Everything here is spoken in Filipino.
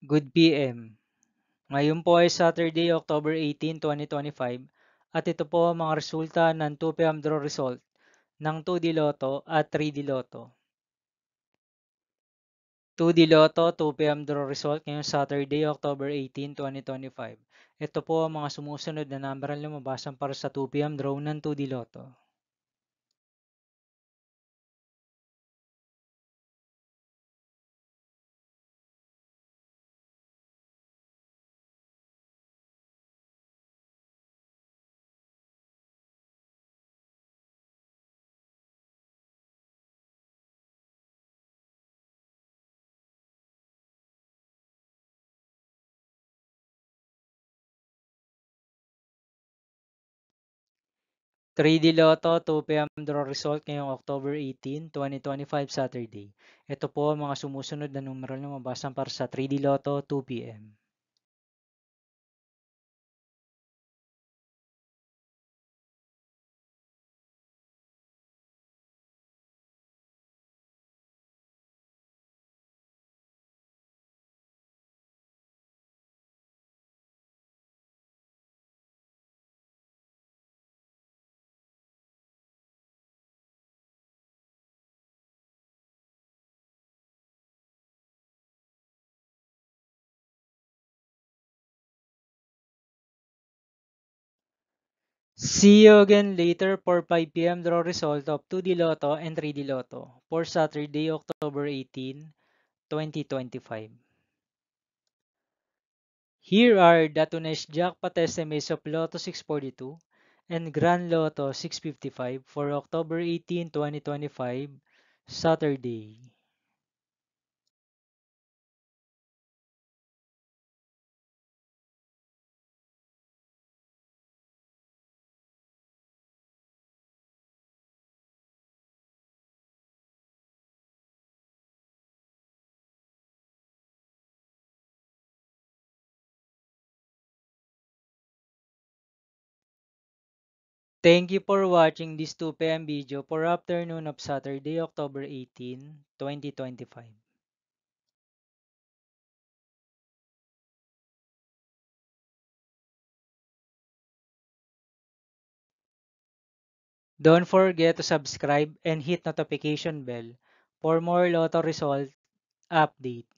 Good PM. Ngayon po ay Saturday, October 18, 2025 at ito po ang mga resulta ng 2 PM draw result ng 2D Lotto at 3D Lotto. 2D Lotto 2 PM draw result ngayong Saturday, October 18, 2025. Ito po ang mga sumusunod na number ang lumabasan para sa 2 PM draw ng 2D Lotto. 3D Lotto 2 PM draw result ngayong October 18, 2025 Saturday. Ito po ang mga sumusunod na numero na lumabasan para sa 3D Lotto 2 PM. 'See you again later for 5 PM draw result of 2D Lotto and 3D Lotto for Saturday, October 18, 2025. Here are the today's jackpot estimates of Lotto 642 and Grand Lotto 655 for October 18, 2025, Saturday. Thank you for watching this 2 PM video for afternoon of Saturday, October 18, 2025. Don't forget to subscribe and hit notification bell for more Lotto result update.